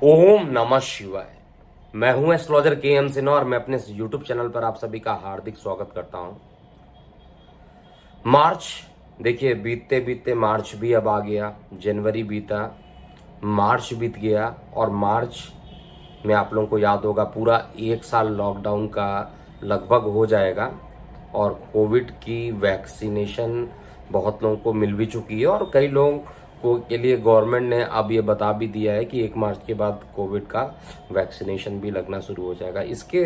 ओम नमः शिवाय। मैं हूं एस्ट्रोलॉजर के सिन्हा और मैं अपने यूट्यूब चैनल पर आप सभी का हार्दिक स्वागत करता हूं। मार्च देखिए, बीतते बीतते मार्च भी अब आ गया। जनवरी बीता, मार्च बीत गया और मार्च में आप लोगों को याद होगा पूरा एक साल लॉकडाउन का लगभग हो जाएगा और कोविड की वैक्सीनेशन बहुत लोगों को मिल भी चुकी है और कई लोगों को के लिए गवर्नमेंट ने अब ये बता भी दिया है कि 1 मार्च के बाद कोविड का वैक्सीनेशन भी लगना शुरू हो जाएगा। इसके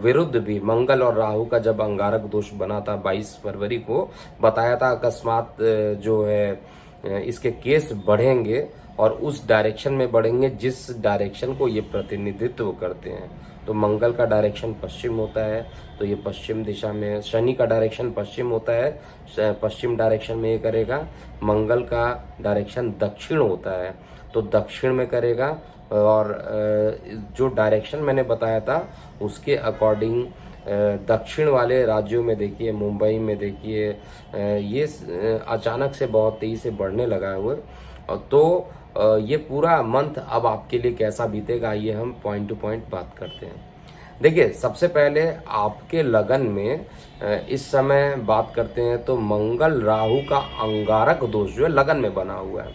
विरुद्ध भी मंगल और राहु का जब अंगारक दोष बना था 22 फरवरी को, बताया था अकस्मात जो है इसके केस बढ़ेंगे और उस डायरेक्शन में बढ़ेंगे जिस डायरेक्शन को ये प्रतिनिधित्व करते हैं। तो मंगल का डायरेक्शन पश्चिम होता है, तो ये पश्चिम दिशा में, शनि का डायरेक्शन पश्चिम होता है, पश्चिम डायरेक्शन में ये करेगा। मंगल का डायरेक्शन दक्षिण होता है, तो दक्षिण में करेगा। और जो डायरेक्शन मैंने बताया था उसके अकॉर्डिंग दक्षिण वाले राज्यों में देखिए, मुंबई में देखिए, ये अचानक से बहुत तेजी से बढ़ने लगा है। तो ये पूरा मंथ अब आपके लिए कैसा बीतेगा, ये हम पॉइंट टू पॉइंट बात करते हैं। देखिए, सबसे पहले आपके लगन में इस समय बात करते हैं तो मंगल राहु का अंगारक दोष जो है लगन में बना हुआ है।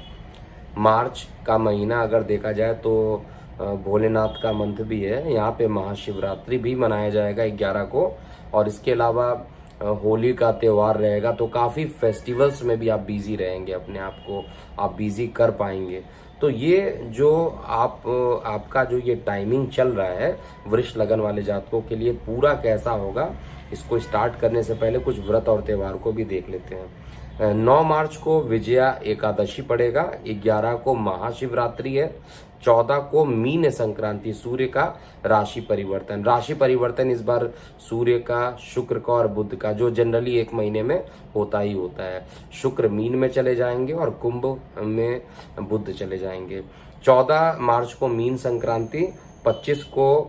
मार्च का महीना अगर देखा जाए तो भोलेनाथ का मंथ भी है। यहाँ पे महाशिवरात्रि भी मनाया जाएगा 11 को, और इसके अलावा होली का त्यौहार रहेगा। तो काफ़ी फेस्टिवल्स में भी आप बिजी रहेंगे, अपने आप को आप बिजी कर पाएंगे। तो ये जो आपका जो ये टाइमिंग चल रहा है वृष लगन वाले जातकों के लिए पूरा कैसा होगा, इसको स्टार्ट करने से पहले कुछ व्रत और त्यौहार को भी देख लेते हैं। 9 मार्च को विजया एकादशी पड़ेगा, 11 को महाशिवरात्रि है, 14 को मीन संक्रांति, सूर्य का राशि परिवर्तन इस बार सूर्य का, शुक्र का और बुध का, जो जनरली एक महीने में होता ही होता है। शुक्र मीन में चले जाएंगे और कुंभ में बुध चले जाएंगे। 14 मार्च को मीन संक्रांति, 25 को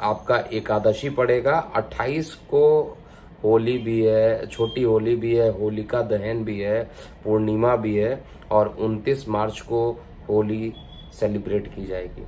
आपका एकादशी पड़ेगा, 28 को होली भी है, छोटी होली भी है, होलिका दहन भी है, पूर्णिमा भी है, और 29 मार्च को होली सेलिब्रेट की जाएगी।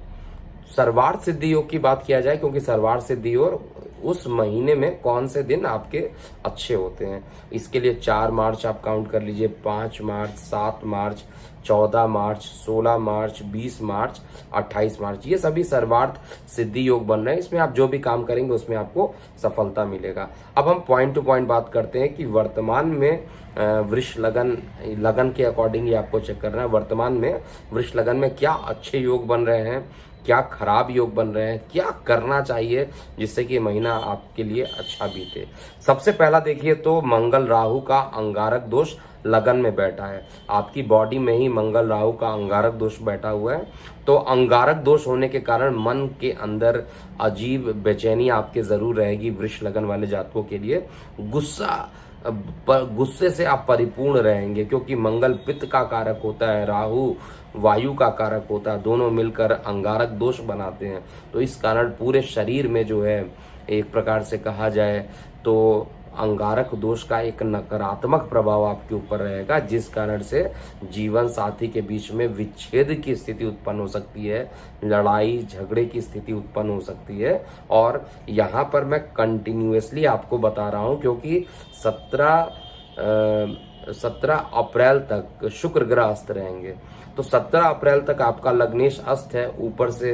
सर्वार्थ सिद्धि योग की बात किया जाए, क्योंकि सर्वार्थ सिद्धि योग उस महीने में कौन से दिन आपके अच्छे होते हैं, इसके लिए 4 मार्च आप काउंट कर लीजिए, 5 मार्च, 7 मार्च, 14 मार्च, 16 मार्च, 20 मार्च, 28 मार्च, ये सभी सर्वार्थ सिद्धि योग बन रहे हैं। इसमें आप जो भी काम करेंगे उसमें आपको सफलता मिलेगा। अब हम पॉइंट टू पॉइंट बात करते हैं कि वर्तमान में वृष लगन के अकॉर्डिंग ही आपको चेक करना है। वर्तमान में वृष लगन में क्या अच्छे योग बन रहे हैं, क्या खराब योग बन रहे हैं, क्या करना चाहिए जिससे कि महीना आपके लिए अच्छा बीते। सबसे पहला देखिए तो मंगल राहु का अंगारक दोष लगन में बैठा है। आपकी बॉडी में ही मंगल राहु का अंगारक दोष बैठा हुआ है। तो अंगारक दोष होने के कारण मन के अंदर अजीब बेचैनी आपके जरूर रहेगी। वृष लगन वाले जातकों के लिए गुस्से से आप परिपूर्ण रहेंगे, क्योंकि मंगल पित्त का कारक होता है, राहु वायु का कारक होता है, दोनों मिलकर अंगारक दोष बनाते हैं। तो इस कारण पूरे शरीर में जो है, एक प्रकार से कहा जाए तो अंगारक दोष का एक नकारात्मक प्रभाव आपके ऊपर रहेगा, जिस कारण से जीवन साथी के बीच में विच्छेद की स्थिति उत्पन्न हो सकती है, लड़ाई झगड़े की स्थिति उत्पन्न हो सकती है। और यहाँ पर मैं कंटिन्यूअसली आपको बता रहा हूँ, क्योंकि 17 अप्रैल तक शुक्र ग्रह अस्त रहेंगे। तो 17 अप्रैल तक आपका लग्नेश अस्त है, ऊपर से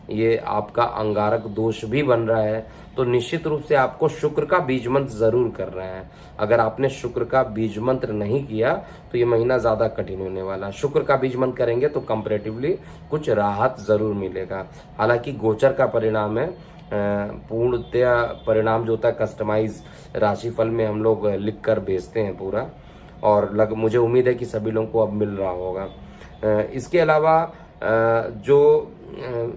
ये आपका अंगारक दोष भी बन रहा है। तो निश्चित रूप से आपको शुक्र का बीज मंत्र जरूर करना है। अगर आपने शुक्र का बीज मंत्र नहीं किया तो ये महीना ज्यादा कठिन होने वाला है। शुक्र का बीज मंत्र करेंगे तो कंपैरेटिवली कुछ राहत जरूर मिलेगा। हालांकि गोचर का परिणाम है, पूर्णतया परिणाम जो होता है कस्टमाइज राशिफल में हम लोग लिख कर भेजते हैं पूरा, और मुझे उम्मीद है कि सभी लोगों को अब मिल रहा होगा। इसके अलावा जो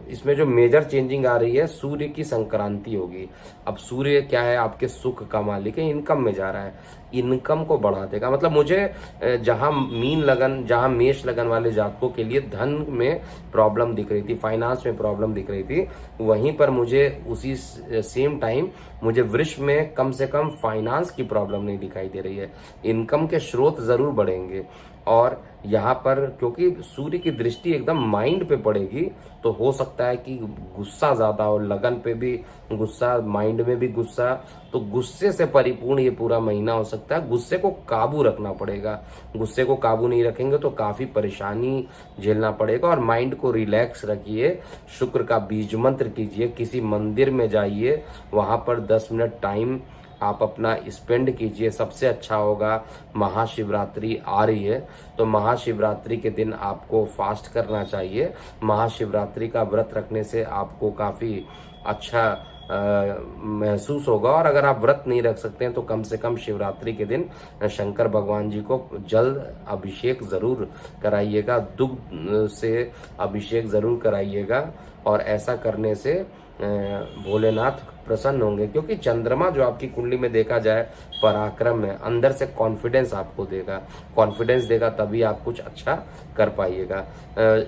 इसमें जो मेजर चेंजिंग आ रही है, सूर्य की संक्रांति होगी। अब सूर्य क्या है, आपके सुख का मालिक है, इनकम में जा रहा है, इनकम को बढ़ा देगा। मतलब मुझे जहां मेष लगन वाले जातकों के लिए धन में प्रॉब्लम दिख रही थी, फाइनेंस में प्रॉब्लम दिख रही थी, वहीं पर मुझे उसी सेम टाइम मुझे वृष में कम से कम फाइनेंस की प्रॉब्लम नहीं दिखाई दे रही है। इनकम के स्रोत जरूर बढ़ेंगे। और यहाँ पर क्योंकि सूर्य की दृष्टि एकदम माइंड पे पड़ेगी, तो हो सकता है कि गुस्सा ज्यादा हो, लगन पे भी गुस्सा, माइंड में भी गुस्सा, तो गुस्से से परिपूर्ण ये पूरा महीना हो सकता है। गुस्से को काबू रखना पड़ेगा, गुस्से को काबू नहीं रखेंगे तो काफी परेशानी झेलना पड़ेगा। और माइंड को रिलैक्स रखिए, शुक्र का बीज मंत्र कीजिए, किसी मंदिर में जाइए, वहां पर 10 मिनट टाइम आप अपना स्पेंड कीजिए, सबसे अच्छा होगा। महाशिवरात्रि आ रही है, तो महाशिवरात्रि के दिन आपको फास्ट करना चाहिए। महाशिवरात्रि का व्रत रखने से आपको काफी अच्छा महसूस होगा। और अगर आप व्रत नहीं रख सकते हैं तो कम से कम शिवरात्रि के दिन शंकर भगवान जी को जल अभिषेक जरूर कराइएगा, दुग्ध से अभिषेक जरूर कराइएगा। और ऐसा करने से भोलेनाथ प्रसन्न होंगे, क्योंकि चंद्रमा जो आपकी कुंडली में देखा जाए पराक्रम में, अंदर से कॉन्फिडेंस आपको देगा, कॉन्फिडेंस देगा तभी आप कुछ अच्छा कर पाइएगा।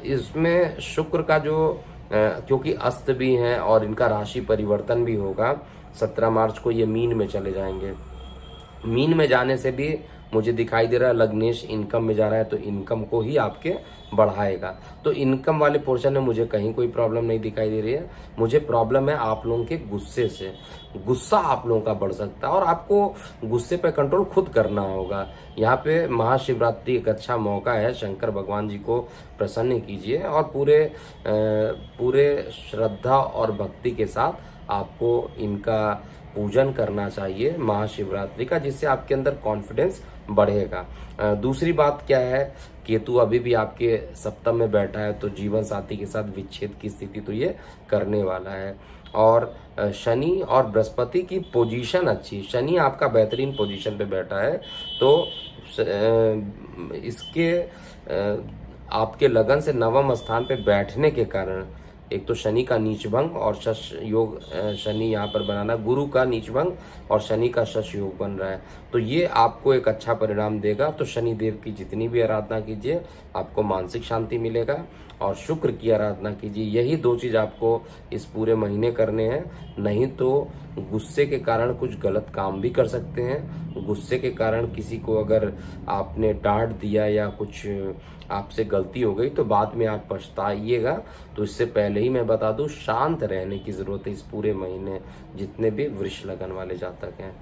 इसमें शुक्र का जो क्योंकि अस्त भी हैं और इनका राशि परिवर्तन भी होगा, 17 मार्च को ये मीन में चले जाएंगे। मीन में जाने से भी मुझे दिखाई दे रहा है लग्नेश इनकम में जा रहा है, तो इनकम को ही आपके बढ़ाएगा। तो इनकम वाले पोर्शन में मुझे कहीं कोई प्रॉब्लम नहीं दिखाई दे रही है। मुझे प्रॉब्लम है आप लोगों के गुस्से से, गुस्सा आप लोगों का बढ़ सकता है और आपको गुस्से पे कंट्रोल खुद करना होगा। यहाँ पे महाशिवरात्रि एक अच्छा मौका है, शंकर भगवान जी को प्रसन्न कीजिए और पूरे श्रद्धा और भक्ति के साथ आपको इनका पूजन करना चाहिए महाशिवरात्रि का, जिससे आपके अंदर कॉन्फिडेंस बढ़ेगा। दूसरी बात क्या है, केतु अभी भी आपके सप्तम में बैठा है, तो जीवन साथी के साथ विच्छेद की स्थिति तो ये करने वाला है। और शनि और बृहस्पति की पोजीशन अच्छी, शनि आपका बेहतरीन पोजीशन पे बैठा है, तो इसके आपके लगन से नवम स्थान पे बैठने के कारण एक तो शनि का नीच भंग और शश योग, शनि यहाँ पर बनाना, गुरु का नीच भंग और शनि का शश योग बन रहा है, तो ये आपको एक अच्छा परिणाम देगा। तो शनि देव की जितनी भी आराधना कीजिए आपको मानसिक शांति मिलेगा, और शुक्र की आराधना कीजिए। यही दो चीज आपको इस पूरे महीने करने हैं, नहीं तो गुस्से के कारण कुछ गलत काम भी कर सकते हैं। गुस्से के कारण किसी को अगर आपने डांट दिया या कुछ आपसे गलती हो गई तो बाद में आप पछताइएगा। तो इससे पहले ही मैं बता दूं, शांत रहने की जरूरत है इस पूरे महीने, जितने भी वृष लगन वाले जातक हैं।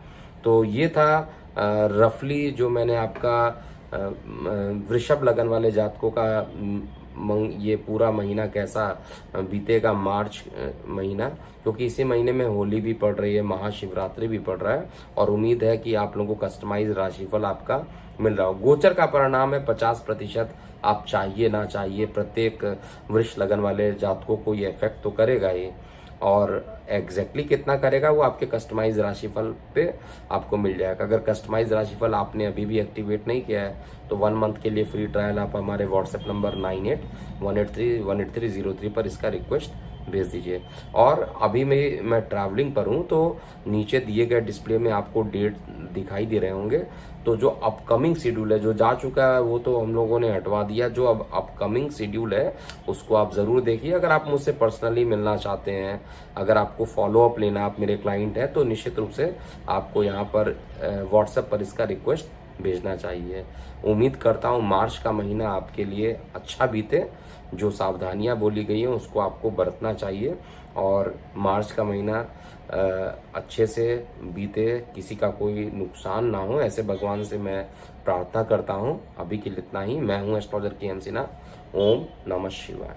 तो ये था रफली जो मैंने आपका वृषभ लगन वाले जातकों का ये पूरा महीना कैसा बीतेगा, मार्च महीना, क्योंकि इसी महीने में होली भी पड़ रही है, महाशिवरात्रि भी पड़ रहा है, और उम्मीद है कि आप लोगों को कस्टमाइज राशिफल आपका मिल रहा हो। गोचर का परिणाम है 50%, आप चाहिए ना चाहिए प्रत्येक वृष लगन वाले जातकों को ये इफेक्ट तो करेगा ही, और एग्जैक्टली कितना करेगा वो आपके कस्टमाइज राशिफल पे आपको मिल जाएगा। अगर कस्टमाइज राशिफल आपने अभी भी एक्टिवेट नहीं किया है तो 1 मंथ के लिए फ्री ट्रायल आप हमारे व्हाट्सएप नंबर 9818318303 पर इसका रिक्वेस्ट भेज दीजिए। और अभी मैं ट्रैवलिंग पर हूँ, तो नीचे दिए गए डिस्प्ले में आपको डेट दिखाई दे रहे होंगे। तो जो अपकमिंग शेड्यूल है, जो जा चुका है वो तो हम लोगों ने हटवा दिया, जो अब अपकमिंग शेड्यूल है उसको आप ज़रूर देखिए। अगर आप मुझसे पर्सनली मिलना चाहते हैं, अगर आपको फॉलोअप लेना, आप मेरे क्लाइंट हैं, तो निश्चित रूप से आपको यहाँ पर व्हाट्सएप पर इसका रिक्वेस्ट भेजना चाहिए। उम्मीद करता हूँ मार्च का महीना आपके लिए अच्छा बीते, जो सावधानियां बोली गई हैं उसको आपको बरतना चाहिए, और मार्च का महीना अच्छे से बीते, किसी का कोई नुकसान ना हो, ऐसे भगवान से मैं प्रार्थना करता हूँ। अभी के लिए इतना ही। मैं हूँ एस्ट्रोलॉजर के एम सिन्हा। ओम नमः शिवाय।